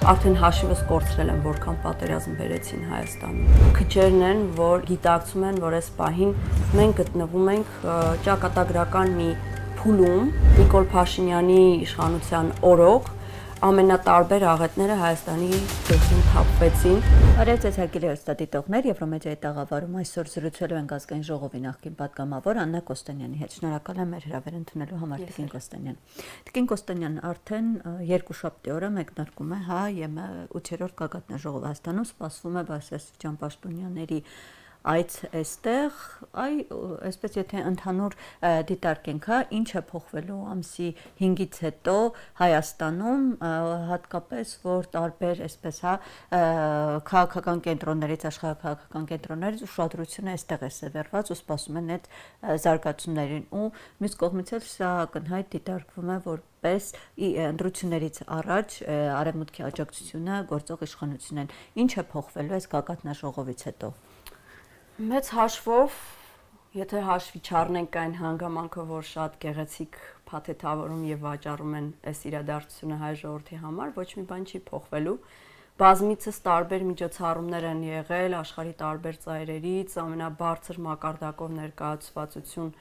արդեն հաշիվս կորցրել եմ, որքան պատերազմ բերեցին Հայաստանում։ Քչերն են, որ գիտակցում են, որ այս պահին մենք գտնվում ենք ճակատագրական մի փուլում, Նիկոլ Փաշինյանի իշխանության օրոք ամենատարբեր աղետները Հայաստանի գլխին թափվեցին։ Արեծ հարգելի հեռուստադիտողներ, Եվրոմեդիայի տաղավարում այսօր զրուցելու ենք ազգային ժողովի նախկին պատգամավոր Աննա Կոստանյանի հետ։ Շնորհակալ եմ մեր հրավեր ընդունելու համար, Տիկին Կոստանյան։ Տիկին Կոստանյան, արդեն երկու շաբթի օրը մեկնարկում է ՀԱ 8-րդ գագաթնաժողով Հայաստանում, սպասվում է Վասիլ Ջանբաշտունյաների այդ այստեղ, այսպես եթե ընդհանուր դիտարկենք, ինչ է փոխվելու ամսի 5-ից հետո Հայաստանում, հատկապես որ տարբեր, այսպես քաղաքական կենտրոններից, աշխարհաքաղաքական կենտրոններից ուշադրությունը այստեղ է սևեռված ու սպասում են այդ զարգացումներին ու մյուս կողմից էլ սա ակնհայտ դիտարկվում է որպես ընտրություններից առաջ արևմուտքի աջակցությունը գործող իշխանությունն ինչ է փոխվելու այս գագաթնաժողովից հետո։ Մեծ հաշվով, եթե հաշվի չառնենք այն հանգամանքը, որ շատ գեղեցիկ փաթեթավորում եւ վաճառում են այս իրադարձությունը հայ ժողովրդի համար, ոչ մի բան չի փոխվելու։ Բազմիցս տարբեր միջոցառումներ են եղել աշխարհի տարբեր ծայրերից, ամենաբարձր մակարդակով ներկայացվածություն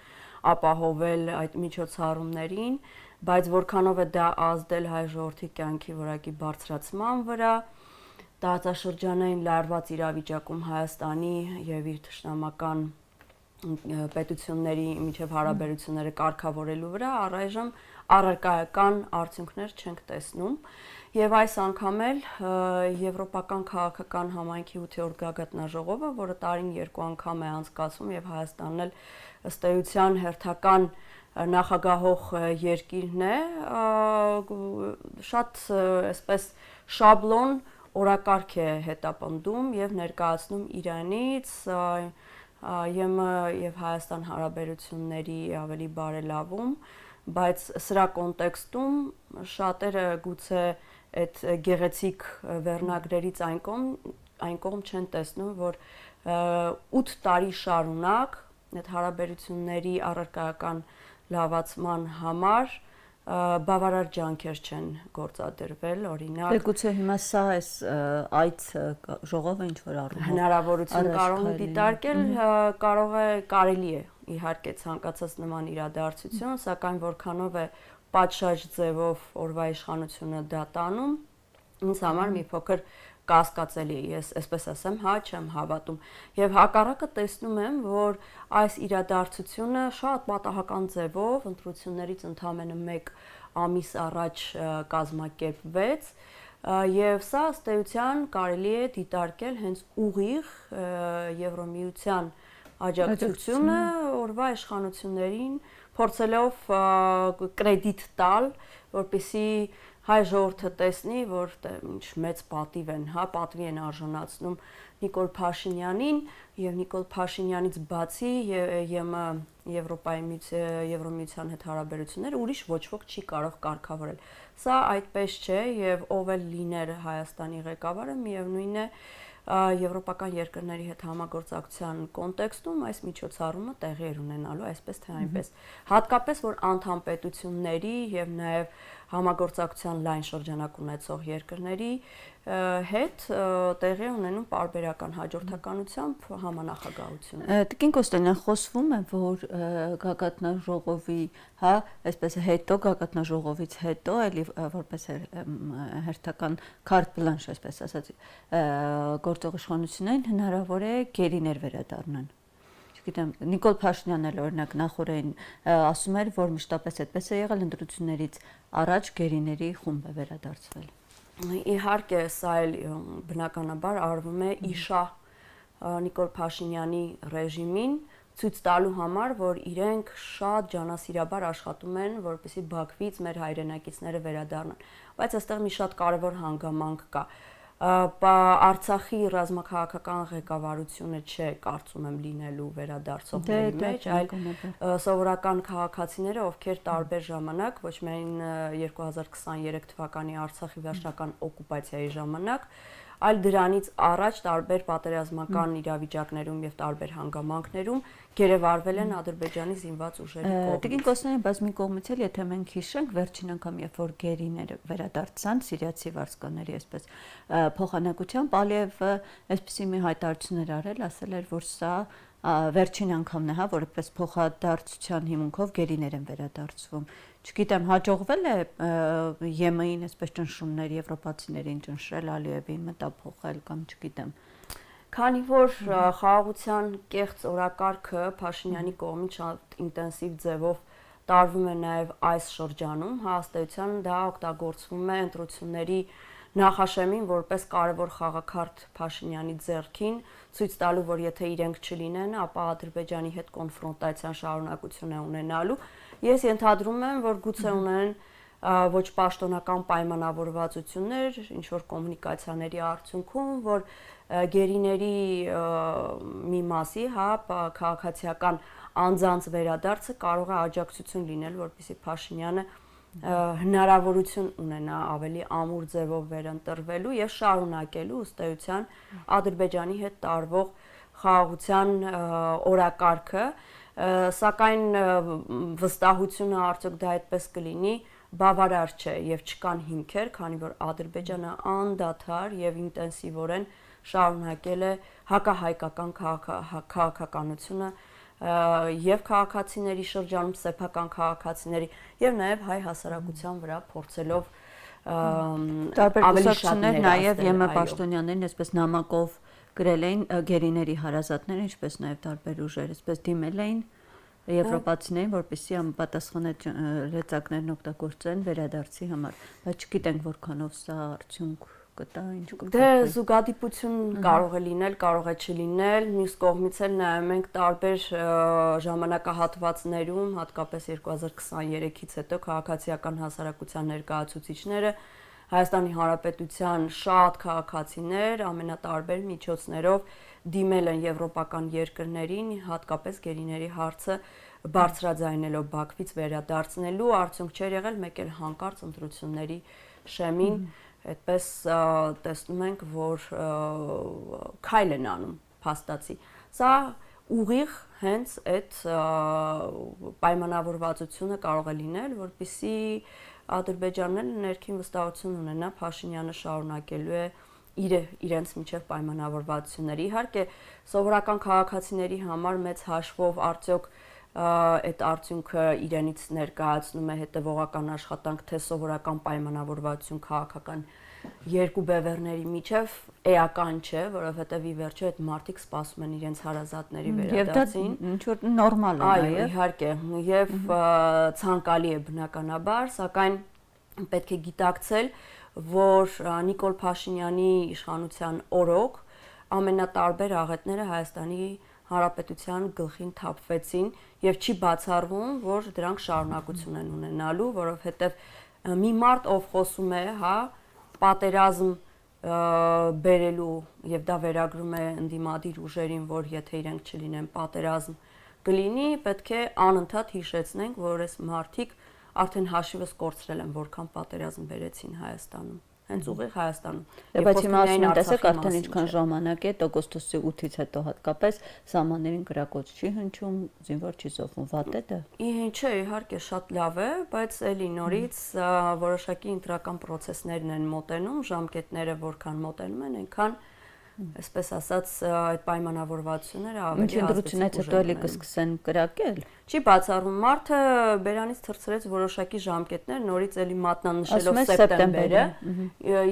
ապահովել այդ միջոցառումներին, բայց որքանով է դա ազդել հայ ժողովրդի կյանքի որակի բարձրացման վրա, տարածաշրջանային լարված իրավիճակում Հայաստանի եւ իր թշնամական պետությունների միջև հարաբերությունները կարգավորելու վրա առայժմ առարկայական արդյունքներ չենք տեսնում եւ այս անգամ էլ Եվրոպական քաղաքական համայնքի 8-րդ գագաթնաժողովը, որը տարին 2 անգամ է անցկացվում եւ Հայաստանն էլ ըստ էության հերթական նախագահող երկիրն է, շատ այսպես շաբլոն օրակարգ է հետապնդում եւ ներկայացնում Իրանից ԵՄ եւ Հայաստան հարաբերությունների ավելի բարելավում, բայց սրա կոնտեքստում շատերը գուցե այդ գեղեցիկ վերնագրերից այն կողմ չեն տեսնում, որ 8 տարի շարունակ այդ հարաբերությունների առարկայական լավացման համար բավարար ջանքեր չեն գործադրվել, օրինակ գուցե հիմա սա այդ ժողովը ինչ որ առումով հնարավորություն կարող է դիտարկել, կարելի է իհարկե ցանկացած նման իրադարձություն, սակայն որքանով է պատշաճ ձևով օրվա իշխանությունը դա տանում, ինձ համար մի փոքր կասկածելի է, ես այսպես ասեմ, չեմ հավատում եւ հակառակը տեսնում եմ, որ այս իրադարձությունը շատ պատահական ձևով ընտրություններից ընդամենը 1 ամիս առաջ կազմակերպվեց եւ սա ըստ էության կարելի է դիտարկել հենց ուղիղ Եվրոմիության աջակցությունը օրվա իշխանություններին փորձելով կրեդիտ տալ, որպեսզի հայ ժողովուրդը տեսնի, որ ինչ մեծ պատիվ են, պատվի են արժանացնում Նիկոլ Փաշինյանին եւ Նիկոլ Փաշինյանից բացի Եվրոմիության հետ հարաբերությունները ուրիշ ոչ ոք չի կարող կարգավորել։ Սա այդպես չէ եւ ով էլ լիներ Հայաստանի ղեկավարը, միևնույն է եվրոպական երկրների հետ համագործակցության կոնտեքստում այս միջոցառումը տեղի էր ունենալու այսպես թե այնպես։ Հատկապես որ անդամ պետությունների եւ նաեւ համագործակցության լայն շրջանակ ունեցող երկրների հետ տեղի ունենում պարբերական հաջորդականությամբ համանախագահություն։ Տիկին Կոստանյան, խոսվում է, որ գագաթնաժողովի, այսպես հետո գագաթնաժողովից հետո էլի որպես հերթական carte blanche, այսպես ասած, գործող իշխանություններին հնարավոր է գերիներ վերադառնան։ Չգիտեմ, Նիկոլ Փաշինյանն էլ օրինակ նախորդին ասում էր, որ մշտապես այդպես է եղել, ընտրություններից առաջ գերիների խումբ է վերադարձվել։ Իհարկե, սա էլ բնականաբար արվում է իշահ Նիկոլ Փաշինյանի ռեժիմին ցույց տալու համար, որ իրենք շատ ջանասիրաբար աշխատում են, որպեսզի Բաքվից մեր հայրենակիցները վերադառնան։ Բայց այստեղ մի շատ կարևոր հանգամանք կա։ Արցախի ռազմաքաղաքական ղեկավարությունը չէ, կարծում եմ, լինելու վերադարձողների մեջ, այլ սովորական քաղաքացիները, ովքեր տարբեր ժամանակ, ոչ միայն 2023 թվականի Արցախի վերջնական օկուպացիայի ժամանակ, այլ դրանից առաջ տարբեր պատերազմական իրավիճակներում եւ տարբեր հանգամանքներում գերեվարվել են Ադրբեջանի զինված ուժերի կողմից։ Տիկին Կոստանյան, բայց մի կողմից էլ եթե մենք հիշենք, վերջին անգամ երբ որ գերիները վերադարձան սիրիացի վարձկանների այսպես փոխանակությամբ, Ալիևը այսպեսի մի հայտարարություն էր արել, ասել էր, որ սա վերջին անգամն է, հա, որ այդպես փոխադարձության հիմունքով գերիներ են վերադարձվում։ Չգիտեմ, հաջողվել է ԵՄ-ին այսպես ճնշումներ եվրոպացիներին ճնշել, Ալիևին մտափոխել կամ չգիտեմ։ Քանի որ խաղաղության կեղծ օրակարգը Փաշինյանի կողմից շատ ինտենսիվ ձևով տարվում է նաև այս շրջանում, հաստատության դա օգտագործվում է ընտրությունների նախաշեմին որպես կարևոր խաղաքարտ Փաշինյանի ձեռքին, ցույց տալու, որ եթե իրենք չլինեն, ապա Ադրբեջանի հետ կոնֆրոնտացիան շարունակություն է ունենալու։ Ես ենթադրում եմ, որ գուցե ունեն ոչ պաշտոնական պայմանավորվածություններ, ինչ որ կոմունիկացիաների արդյունքում, որ գերիների մի մասի, հա, քաղաքացիական անձանց վերադարձը կարող է աջակցություն լինել, որպեսզի Փաշինյանը հնարավորություն ունենա ավելի ամուր ձևով վերընտրվելու եւ շարունակելու ըստ էության Ադրբեջանի հետ տարվող խաղաղության օրակարգը, սակայն վստահությունը արդյոք դա այդպես կլինի բավարար չէ եւ չկան հիմքեր, քանի որ Ադրբեջանը անդադար եւ ինտենսիվորեն շարունակել է հակահայկական քաղաքականությունը եւ քաղաքացիների շրջանում սեփական քաղաքացիների եւ նաեւ հայ հասարակության վրա փորձելով ավելի շատներ նաեւ ԵՄ պաշտոնյաներն այսպես նամակով գրել էին գերիների հարազատները, ինչպես նաեւ տարբեր ուժեր, այսպես դիմել էին եվրոպացիներին, որպեսզի անպատասխան լեզակներն օգտագործեն վերադարձի համար, բայց չգիտենք որքանով սա արդյունք կտա, ինչ կգործի։ Դե զուգադիպություն կարող է լինել, կարող է չլինել, մյուս կողմից էլ նայում ենք տարբեր ժամանակահատվածներում, հատկապես 2023-ից հետո քաղաքացիական հասարակության ներկայացուցիչները Հայաստանի Հանրապետության շատ քաղաքացիներ ամենատարբեր միջոցներով դիմել են եվրոպական երկրներին, հատկապես գերիների հարցը բարձրաձայնելով Բաքվից վերադարձնելու, արդյունք չէր եղել, մեկ էլ հանկարծ ընտրությունների շեմին այդպես տեսնում ենք, որ քայլ են անում փաստացի։ Սա ուղիղ հենց այդ պայմանավորվածությունը կարող է լինել, որպեսզի Ադրբեջանն ներքին վստահություն ունենա Փաշինյանը շարունակելու է իրենց միջև պայմանավորվածությունները։ Իհարկե, սովորական քաղաքացիների համար մեծ հաշվով արդյոք այդ արդյունքը իրենից ներկայացնում է հետևողական աշխատանք, թե սովորական պայմանավորվածություն քաղաքական երկու բևեռների միջև էական չէ, որովհետև ի վերջո այդ մարդիկ սպասում են իրենց հարազատների վերադարձին։ Եվ դա ինչ որ նորմալ է այո, իհարկե, եւ ցանկալի է բնականաբար, սակայն պետք է գիտակցել, որ Նիկոլ Փաշինյանի իշխանության օրոք ամենատարբեր աղետները Հայաստանի Հանրապետության գլխին թափվեցին եւ չի բացառվում, որ դրանք շարունակություն են ունենալու, որովհետեւ մի մարդ ով խոսում է, հա, պատերազմ բերելու եւ դա վերագրում է ընդդիմադիր ուժերին, որ եթե իրենք չլինեն պատերազմ կլինի, պետք է անընդհատ հիշեցնենք, որ այս մարդիկ արդեն հաշիվս կորցրել են, որքան պատերազմ բերեցին Հայաստանում, հենց ուղիղ Հայաստանում։ Բայց հիմա ասում են, տեսեք, արդեն ինչքան ժամանակ է, օգոստոսի 8-ից հետո հատկապես սահմաններին կրակոց չի հնչում, զինվոր չի զոհվում, վատ է դա։ Չէ, իհարկե շատ լավ է, բայց էլի նորից որոշակի ընտրական process-ներն են մոտենում, ժամկետները որքան մոտենում են, այնքան այսպես ասած այդ պայմանավորվածությունները ավելի Ինչ ընտրությունից հետո էլի կսկսեն կրակել։ Չի բացառվում, մարդը բերանից թռցրեց որոշակի ժամկետներ, նորից էլի մատնանշելով սեպտեմբերը,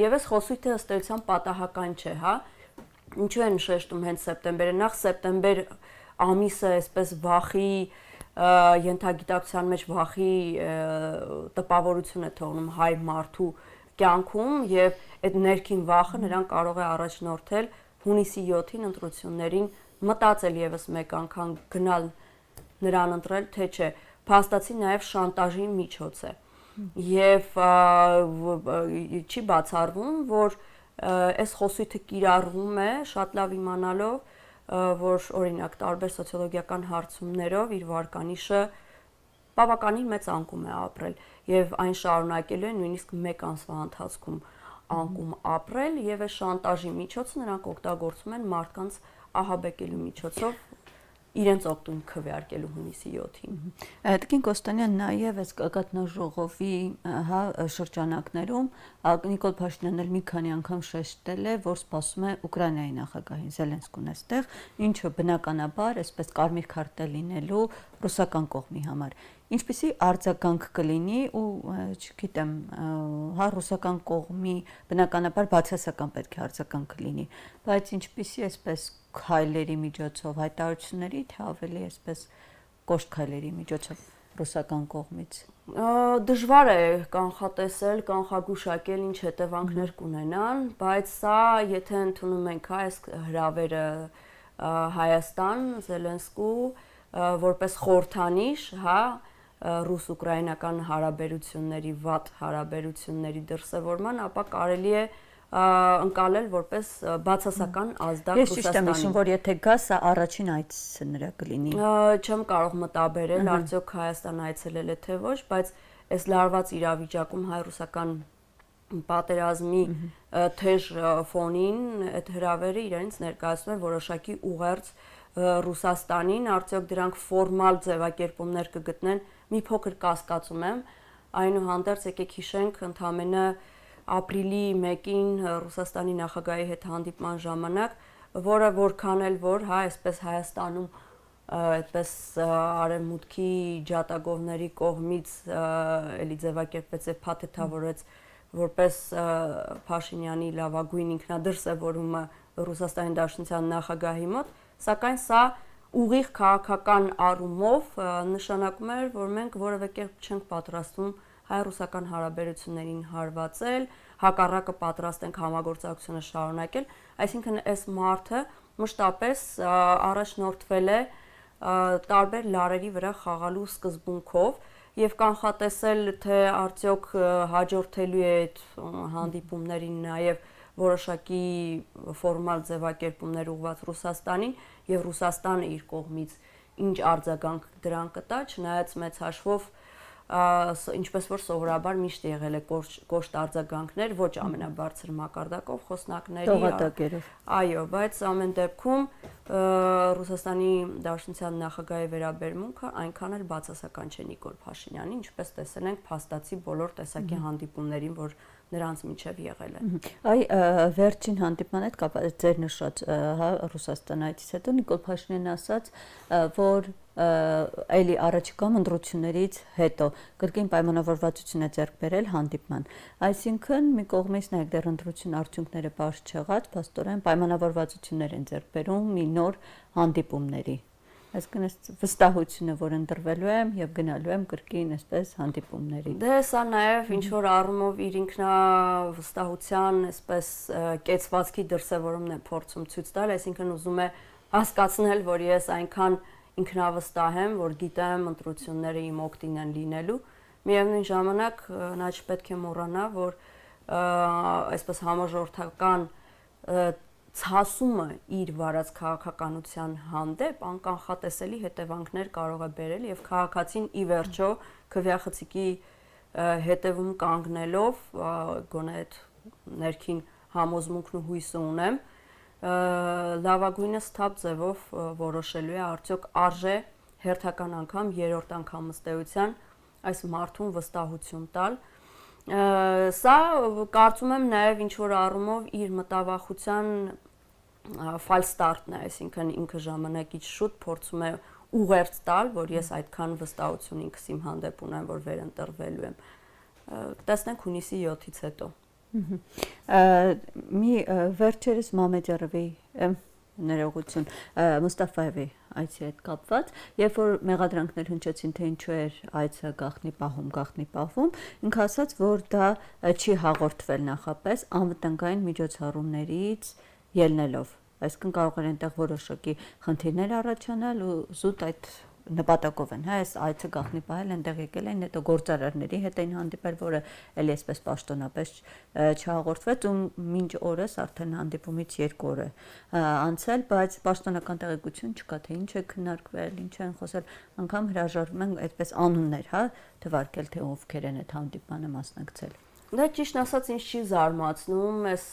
եւ այս խոսույթը ըստ էության պատահական չէ, հա։ Ինչու են շեշտում հենց սեպտեմբերը, նախ սեպտեմբեր ամիսը այսպես վախի ենթագիտակցության մեջ վախի տպավորություն է թողնում հայ մարդու կյանքում եւ այդ ներքին վախը նրան կարող է առաջնորդել հունիսի 7-ին ընտրություններին մտածել եւս մեկ անգամ գնալ նրան ընտրել, թե չէ, փաստացի նաեւ շանտաժի միջոց է։ Եվ չի բացառվում, որ այս խոսույթը կիրառվում է շատ լավ իմանալով, որ օրինակ տարբեր սոցիոլոգիական հարցումներով իր վարկանիշը բավականին մեծ անկում է ապրել եւ այն շարունակելու է նույնիսկ մեկ ամսվա ընթացքում անկում ապրել եւ այս շանտաժի միջոցը նրանք օգտագործում են մարդկանց ահաբեկելու միջոցով իրենց օգտուն քվեարկելու հունիսի 7-ին։ Տիկին Կոստանյան նաև այս կաթնաժողովի շրջանակներում Նիկոլ Փաշինյանն էլ մի քանի անգամ շեշտել է, որ սպասում է Ուկրաինայի նախագահին Զելենսկուն այստեղ, ինչը բնականաբար այսպես կարմիր քարտը լինելու ռուսական կողմի համար։ Ինչպիսի արձագանք կլինի ու չգիտեմ, ռուսական կողմի բնականաբար բացասական պետք է արձագանք լինի, բայց ինչպիսի այսպես քայլերի միջոցով հայտարարությունների, թե ավելի այսպես կոշտ քայլերի միջոցով ռուսական կողմից։ Դժվար է կանխատեսել, կանխագուշակել ինչ հետևանքներ կունենան, բայց սա, եթե ընդունում ենք այս հրավերը Հայաստան, Զելենսկու որպես խորհրդանիշ, ռուս-ուկրաինական հարաբերությունների վատ հարաբերությունների դրսևորման, ապա կարելի է ընկալել որպես բացասական ազդակ Ռուսաստանի։ Ես ճիշտ եմ հիշում, որ եթե գա, սա առաջին այցը նրա կլինի։ Չեմ կարող մտաբերել, արդյոք Հայաստան այցելել է թե ոչ, բայց այս լարված իրավիճակում հայ-ռուսական պատերազմի թեժ ֆոնին այդ հրավերը իրենից ներկայացնում է որոշակի ուղերձ Ռուսաստանին, արդյոք դրանք ֆորմալ ձևակերպումներ կգտնեն, մի փոքր կասկածում եմ, այնուհանդերձ եկեք հիշենք ընդամենը ապրիլի 1-ին Ռուսաստանի նախագահի հետ հանդիպման ժամանակ, որը որքան էլ որ, այսպես Հայաստանում այդպես արևմուտքի ջատագովների կողմից էլի ձևակերպվեց եւ փաթեթավորեց որպես Փաշինյանի լավագույն ինքնադրսևորումը Ռուսաստանի Դաշնության նախագահի մոտ, սակայն սա ուղիղ քաղաքական առումով նշանակում է, որ մենք որևէ կերպ չենք պատրաստվում հայ-ռուսական հարաբերություններին հարվածել, հակառակը պատրաստ ենք համագործակցությունը շարունակել, այսինքն այս մարդը մշտապես առաջնորդվել է տարբեր լարերի վրա խաղալու սկզբունքով եւ կանխատեսել, թե արդյոք հաջորդելու է այդ հանդիպումներին նաեւ որոշակի ֆորմալ ձևակերպումներ ուղղված Ռուսաստանին եւ Ռուսաստանը իր կողմից ինչ արձագանք դրան կտա, չնայած մեծ հաշվով ինչպես որ սովորաբար միշտ եղել է կոշտ արձագանքներ, ոչ ամենաբարձր մակարդակով խոսնակների, տողատակերով։ Այո, բայց ամեն դեպքում Ռուսաստանի Դաշնության նախագահի վերաբերմունքը այնքան էլ բացասական չէ Նիկոլ Փաշինյանի, ինչպես տեսել ենք փաստացի բոլոր տեսակի հանդիպումներին, որ նրանց միջև եղել է։ Այ վերջին հանդիպման հետ կապված ձեր նշած Ռուսաստանից հետո Նիկոլ Փաշինյանն ասաց, որ այլի առաջիկա ընտրություններից հետո կրկին պայմանավորվածություն է ձեռք բերել հանդիպման։ Այսինքն մի կողմից նաև դեռ ընտրություն արդյունքները բաց չեղած, փաստորեն պայմանավորվածություններ են ձեռք բերում մի նոր հանդիպումների։ Այսինքն այս վստահությունը, որ ընտրվելու եմ եւ գնալու եմ կրկին այսպես հանդիպումների։ Դե սա նաեւ ինչ որ առումով իր ինքնավստահության այսպես կեցվածքի դրսևորումն է փորձում ցույց տալ, այսինքն ուզում է հասկացնել, որ ես այնքան ինքնավստահ եմ, որ գիտեմ ընտրությունները իմ օգտին են լինելու, միևնույն ժամանակ նա չպետք է մոռանա, որ այսպես համաժողովրդական ցասումը իր վարած քաղաքականության հանդեպ անկանխատեսելի հետևանքներ կարող է բերել եւ քաղաքացին ի վերջո քվեախցիկի հետևում կանգնելով գոնե այդ ներքին համոզմունքն ու հույսը ունեմ լավագույնս թափ ձևով որոշելու է արդյոք արժե հերթական անգամ երրորդ անգամ ըստեյության այս մարդուն վստահություն տալ սա կարծում եմ նաև ինչ որ առումով իր մտավախության ֆալստարտն է, այսինքն ինքը ժամանակից շուտ փորձում է ուղերձ տալ, որ ես այդքան վստահություն ինքս իմ հանդեպ ունեմ, որ վերընտրվելու եմ։ Տեսնենք հունիսի 7-ից հետո։ Մի վերջերս Մամեդյարովի ներողություն Մուստաֆայևի այցի հետ կապված, երբ որ մեղադրանքներ հնչեցին, թե ինչու էր այցը գաղտնի պահվում, ինքը ասաց, որ դա չի հաղորդվել նախապես անվտանգային միջոցառումներից ելնելով, այսինքն կարող են այնտեղ որոշակի խնդիրներ առաջանալ ու զուտ այդ նպատակով են, այս այցը գաղտնի պահել, այնտեղ եկել են, հետո գործարարների հետ էին հանդիպել, որը էլի այսպես պաշտոնապես չհաղորդվեց ու մինչ օրս արդեն հանդիպումից 2 օր է անցել, բայց պաշտոնական տեղեկություն չկա, թե ինչ է քննարկվել, ինչ են խոսել, անգամ հրաժարվում են այդպես անուններ, թվարկել, թե ովքեր են այդ հանդիպմանը մասնակցել։ Դա ճիշտ ասած ինձ չի զարմացնում այս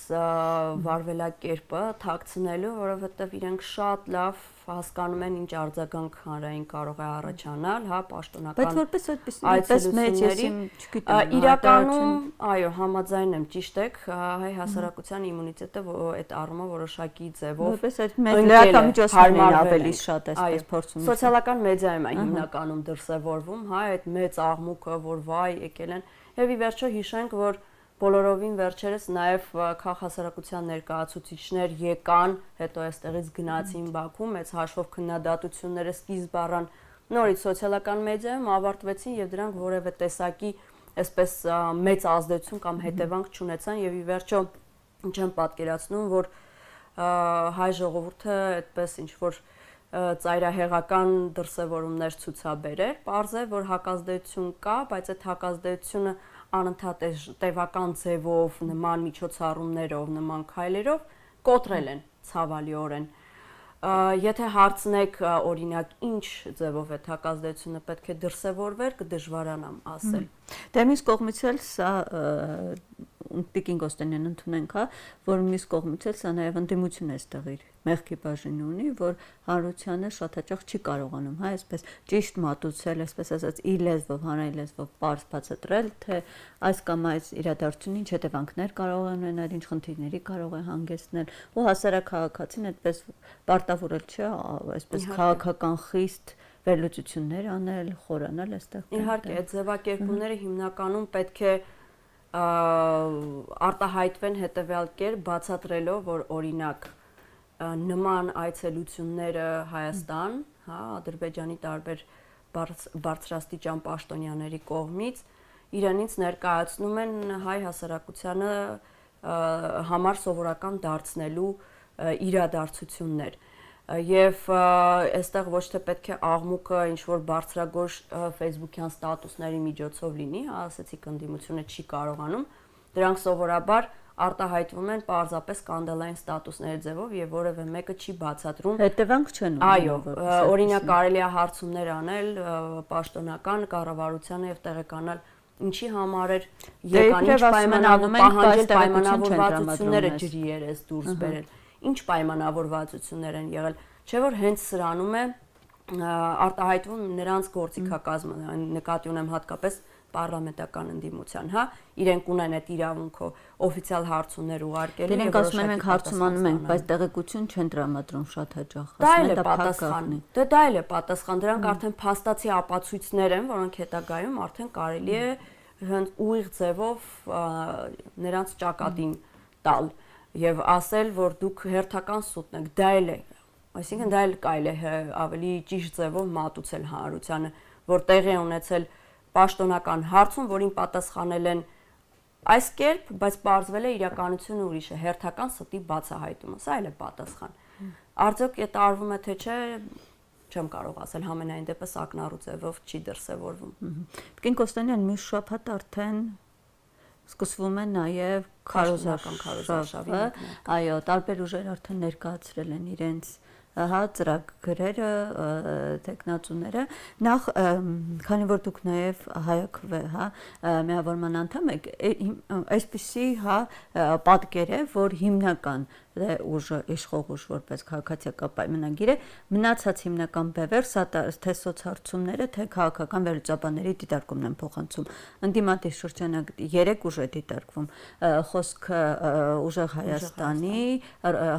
վարվելակերպը թաքցնելու, որովհետև իրենք շատ լավ հասկանում են ինչ արձագանք հանրային կարող է առաջանալ, հա, պաշտոնական։ Բայց որպես այդպես մեծ ես չգիտեմ։ Իրականում, այո, համաձայն եմ, ճիշտ եք, հայ հասարակության իմունիտետը այդ առումով որոշակի ձևով որպես այդ մեծ լրատվամիջոցներն ավելի շատ այսպես փորձում։ Սոցիալական մեդիայում է հիմնականում դրսևորվում, հա, այդ մեծ աղմուկը, որ վայ եկել են, եւ ի վերջո հիշենք, որ բոլորովին վերջերս նաև քաղաքասարակության ներկայացուցիչներ եկան, հետո այստեղից գնացին Բաքու, մեծ հաշվով քննադատությունները սկիզբ առան նորից սոցիալական մեդիայում ավարտվեցին եւ դրանք որևէ տեսակի այսպես մեծ ազդեցություն կամ հետևանք չունեցան եւ ի վերջո չեմ պատկերացնում, որ հայ ժողովուրդը այդպես ինչ որ ծայրահեղական դրսևորումներ ցուցաբերեր, պարզ է, որ հակազդեցություն կա, բայց այդ հակազդեցությունը անընդհատ տևական ձևով, նման միջոցառումներով, նման քայլերով կոտրել են ցավալիորեն։ Եթե հարցնեք օրինակ ինչ ձևով այդ հակազդեցությունը պետք է դրսևորվեր, կդժվարանամ ասել։ Դե մյուս կողմից էլ սա Տիկին Կոստանյանն ընդունենք, հա, որ մյուս կողմից էլ սա նաև ընդդիմություն է ստեղիր մեղքի բաժին ունի, որ հանրությանը շատ հաճախ չի կարողանում, հա, այսպես ճիշտ մատուցել, այսպես ասած, իր լեզվով, հանրային լեզվով պարզ բացատրել, թե այս կամ այս իրադարձությունն ինչ հետևանքներ կարող է ունենալ, ինչ խնդիրների կարող է հանգեցնել, ու հասարակ քաղաքացին այդպես պարտավորել չէ, այսպես քաղաքական խիստ վերլուծություններ անել, խորանալ այստեղ։ Իհարկե, այդ ձևակերպումները հիմնականում պետք է արտահայտվեն հետևյալ կերպ, բացատրելով, որ օրինակ նման այցելությունները Հայաստան, հա, Ադրբեջանի տարբեր բարձրաստիճան պաշտոնյաների կողմից իրենից ներկայացնում են հայ հասարակությանը համար սովորական դարձնելու իրադարձություններ։ Եվ այստեղ ոչ թե պետք է աղմուկը ինչ որ բարձրագույն Facebook-յան ստատուսների միջոցով լինի, ասացիք ընդդիմությունը չի կարողանում, դրանք սովորաբար արտահայտվում են պարզապես սկանդալային ստատուսների ձևով եւ որևէ մեկը չի բացատրում։ Հետևանք չեն ունենում։ Այո, օրինակ կարելի է հարցումներ անել պաշտոնական կառավարությանը եւ տեղեկանալ ինչի համար էր եկան, ինչ պայմանավորվածությունները ջրի երես դուրս բերել։ Ինչ պայմանավորվածություններ են եղել, չէ՞ որ հենց սրանում է արտահայտվում նրանց գործիքակազմը, նկատի ունեմ հատկապես պարլամենտական ընդդիմության, հա, իրենք ունեն այդ իրավունքը օֆիցիալ հարցումներ ուղարկելու եւ ասում են մենք հարցումանում ենք, բայց տեղեկություն չեն տրամադրում շատ հաճախ, ասում են դա պատասխան։ Դա էլ է պատասխան, դրանք արդեն փաստացի ապացույցներ են, որոնք հետագայում արդեն կարելի է հենց ուղիղ ձևով նրանց ճակատին տալ եւ ասել, որ դուք հերթական սուտն եք, դա էլ է, այսինքն դա էլ կարելի է ավելի ճիշտ ձևով մատուցել հանրությանը, որ տեղի ունեցել պաշտոնական հարցում, որին պատասխանել են այս կերպ, բայց պարզվել է իրականությունը ուրիշ է, հերթական ստի բացահայտումը, սա էլ է պատասխան։ Արդյոք դա արվում է թե չէ, չեմ կարող ասել, համենայն դեպս ակնառու ձևով չի դրսևորվում։ Տիկին Կոստանյան, մյուս շաբաթ արդեն սկսվում է նաև քարոզարշավը, այո, տարբեր ուժեր արդեն ներկայացրել են իրենց հա ծրագրերը, տեխնացուները, նախ քանի որ դուք նաև հայակվ է, հա, միավորման անդամ եք, այսպիսի հա պատկեր է, որ հիմնական ուժը իշխող ուժ որպես քաղաքացիական պայմանագիր է, մնացած հիմնական բևեր, թե սոցհարցումները, թե քաղաքական վերլուծաբանների դիտարկումն են փոխանցում։ Ընդդիմադիր շրջանակ 3 ուժ է դիտարկվում, խոսքը ուժեղ Հայաստանի,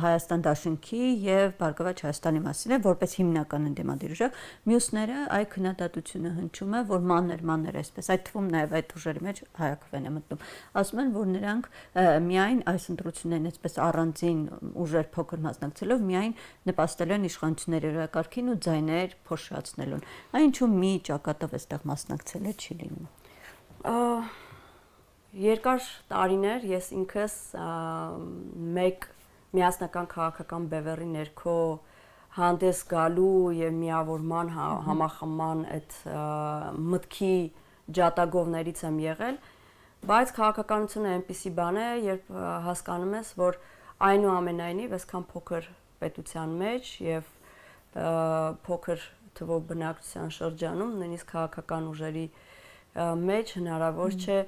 Հայաստան դաշինքի եւ Բարգավաճ Հայաստանի մասին է, որպես հիմնական ընդդիմադիր ուժ, մյուսները այ քննադատությունը հնչում է, որ մանր այսպես, այդ թվում նաեւ այդ ուժերի մեջ հայակվեն է մտնում։ Ասում են, որ նրանք միայն այս ընտրություններին այսպես առանձին ուժեր փոքր մասնակցելով միայն նպաստելու են իշխանությունների օրակարգին ու ձայներ փոշիացնելուն։ Այնչու մի ճակատով այստեղ մասնակցելը չի լինում։ Երկար տարիներ ես ինքս մեկ միասնական քաղաքական բևեռի ներքո հանդես գալու եւ միավորման համախմբման այդ մտքի ջատագովներից եմ եղել, բայց քաղաքականությունը այնպիսի բան է, երբ հասկանում ես, որ այնուամենայնիվ այսքան փոքր պետության մեջ եւ փոքր թվով բնակչության շրջանում նույնիսկ քաղաքական ուժերի մեջ հնարավոր չէ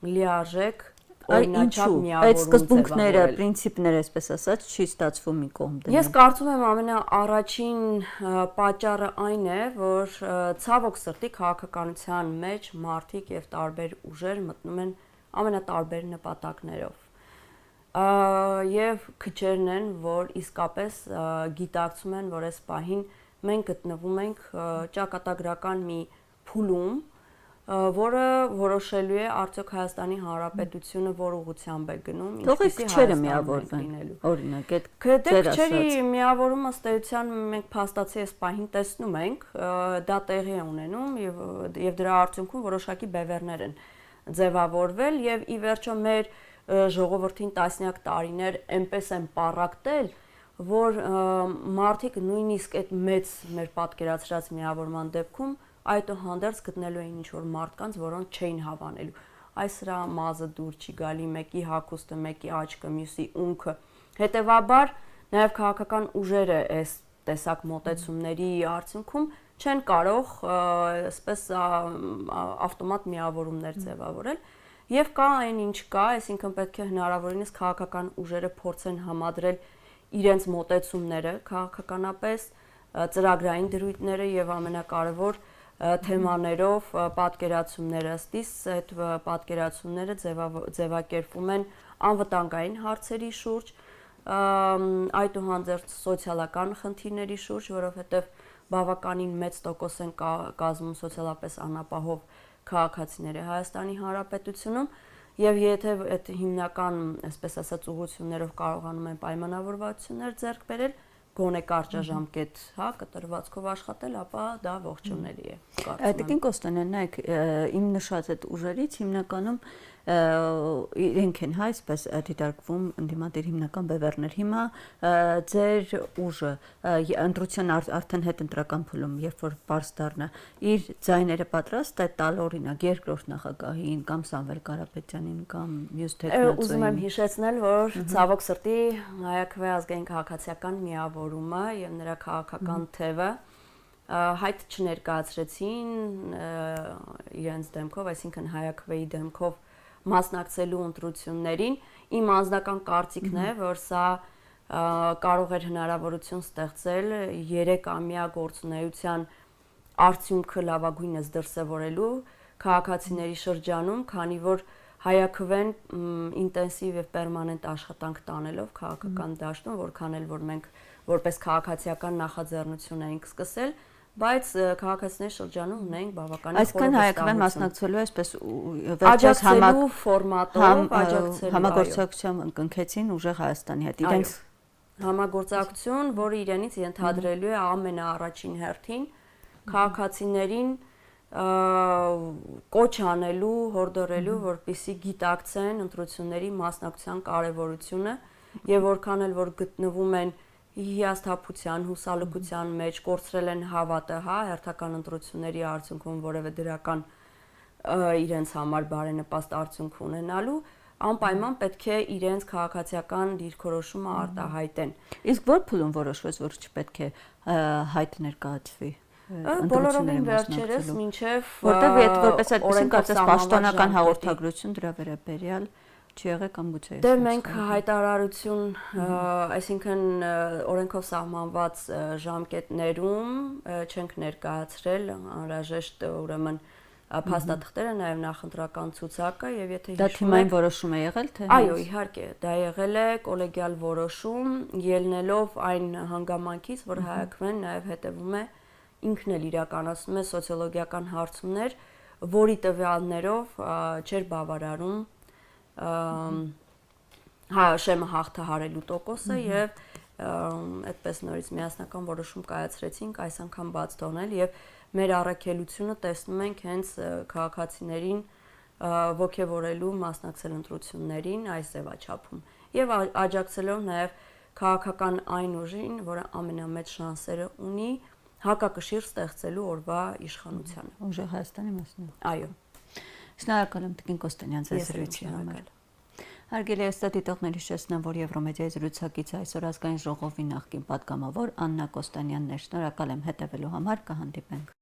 լիարժեք օրինաչափ Այդ միավորում սկզբունքները, ձևավորել։ պրինցիպները, այսպես ասած, չի ստացվում մի կողմ դնել։ Ես կարծում եմ ամենաառաջին պատճառը այն է, որ ցավոք սրտի քաղաքականության մեջ մարդիկ եւ տարբեր ուժեր մտնում են ամենատարբեր նպատակներով։ Եվ քչերն են, որ իսկապես գիտակցում են, որ այս պահին մենք գտնվում ենք ճակատագրական մի փուլում, որը որոշելու է արդյոք Հայաստանի Հանրապետությունը որ ուղղությամբ է գնում, ինչպեսի քչերը միավորվեն։ Օրինակ, այդ քչերի միավորումը ըստ էության մենք փաստացի այս պահին տեսնում ենք, դա տեղի է ունենում եւ դրա արդյունքում որոշակի բևեռներ են ձևավորվել եւ ի վերջո մեր ժողովրդին տասնյակ տարիներ այնպես են պառակտել, որ մարդիկ նույնիսկ այդ մեծ մեր պատկերացրած միավորման դեպքում այդուհանդերձ գտնելու էին ինչ-որ մարդկանց, որոնք չէին հավանելու։ Այս սրա մազը դուր չի գալի, մեկի հագուստը, մեկի աչքը, մյուսի ունքը։ Հետևաբար նաև քաղաքական ուժերը այս տեսակ մոտեցումների արդյունքում չեն կարող այսպես ավտոմատ միավորումներ ձևավորել եւ կա այն ինչ կա, այսինքն պետք է հնարավորինս քաղաքական ուժերը փորձեն համադրել իրենց մոտեցումները քաղաքականապես, ծրագրային դրույթները եւ ամենակարևոր թեմաներով պատկերացումները ըստիս այդ պատկերացումները ձևակերպվում են անվտանգային հարցերի շուրջ, այդուհանդերձ սոցիալական խնդիրների շուրջ, որովհետեւ բավականին մեծ տոկոս են կազմում սոցիալապես անապահով քաղաքացիները Հայաստանի Հանրապետությունում եւ եթե այդ հիմնական, այսպես ասած, ուղղություններով կարողանում են պայմանավորվածություններ ձեռք բերել, գոնե կարճաժամկետ, կտրվածքով աշխատել, ապա դա ողջունելի է։ Տիկին Կոստանյան, նայեք, իմ նշած այդ ուժերից հիմնականում իրենք են այսպես դիտարկվում ընդդիմադիր հիմնական բևեռներ։ Հիմա ձեր ուժը ընտրության արդեն հետընտրական փուլում, երբ որ պարզ դառնա, իր ձայները պատրաստ է տալ օրինակ երկրորդ նախագահին կամ Սամվել Կարապետյանին կամ մյուս թեկնածուին։ Ուզում եմ հիշեցնել, որ ցավոք սրտի Հայաքվե ազգային քաղաքացիական միավորումը եւ նրա քաղաքական թևը հայտ չներկայացրեցին իրենց դեմքով, այսինքն Հայաքվեի դեմքով մասնակցելու ընտրություններին։ Իմ անձնական կարծիքն է, որ սա կարող էր հնարավորություն ստեղծել 3-ամյա գործունեության արդյունքը լավագույնս դրսևորելու քաղաքացիների շրջանում, քանի որ Հայաքվեն ինտենսիվ եւ պերմանենտ աշխատանք տանելով քաղաքական դաշտում, որքան էլ որ մենք որպես քաղաքացիական նախաձեռնություն էինք սկսել, բայց քաղաքացիների շրջանում ունենք բավականին այսքան Հայաքվեն մասնակցելու այսպես աջակցելու ֆորմատով աջակցելու համագործակցություն կնքեցին ուժեղ Հայաստանի հետ իրենց համագործակցություն, որը իրենից ենթադրելու է ամենաառաջին հերթին քաղաքացիներին կոչ անելու, հորդորելու, որպեսզի գիտակցեն ընտրությունների մասնակցության կարևորությունը եւ որքան էլ որ գտնվում են հիասթափության, հուսալքության մեջ, կորցրել են հավատը, հերթական ընտրությունների արդյունքում որևէ դրական իրենց համար բարենպաստ արդյունք ունենալու, անպայման պետք է իրենց քաղաքացիական դիրքորոշումը արտահայտեն։ Իսկ որ փուլում որոշվեց, որ չպետք է հայտ ներկայացվի։ Բոլորովին վերջերս մինչև որտեղ որպես այդպեսին կարծես պաշտոնական հաղորդագրություն դրա վերաբերյալ չի եղել կամ գուցե։ Դե մենք հայտարարություն, այսինքն օրենքով սահմանված ժամկետներում չենք ներկայացրել անհրաժեշտ ուրեմն փաստաթղթերը, նաև նախընտրական ցուցակը եւ եթե դա թիմային որոշում է եղել թե։ Այո, իհարկե, դա եղել է կոլեգիալ որոշում, ելնելով այն հանգամանքից, որ Հայաքվեն նաև հետևում է ինքն էլ իրականացնում է սոցիոլոգիական հարցումներ, որի տվյալներով չէր բավարարում շեմը հաղթահարելու տոկոսը եւ այդպես նորից միասնական որոշում կայացրեցինք այս անգամ բաց թողնել եւ մեր առաքելությունը տեսնում ենք հենց քաղաքացիներին ողջևորելու մասնակցել ընտրություններին այս ձևաչափում եւ աջակցելով նաեւ քաղաքական այն ուժին, որը ամենամեծ շանսերը ունի հակակշիռ ստեղծելու օրվա իշխանությանը։ Ուժեղ Հայաստանի մասն։ Այո։ Շնորհակալ եմ Տիկին Կոստանյան ձեզ զրույցի համար։ Հարգելի դիտողներ, հիշեցնեմ, որ Եվրոմեդիայի զրուցակիցը այսօր ազգային ժողովի նախկին պատգամավոր Աննա Կոստանյանն է։ Շնորհակալ եմ հետևելու համար, կհանդիպենք։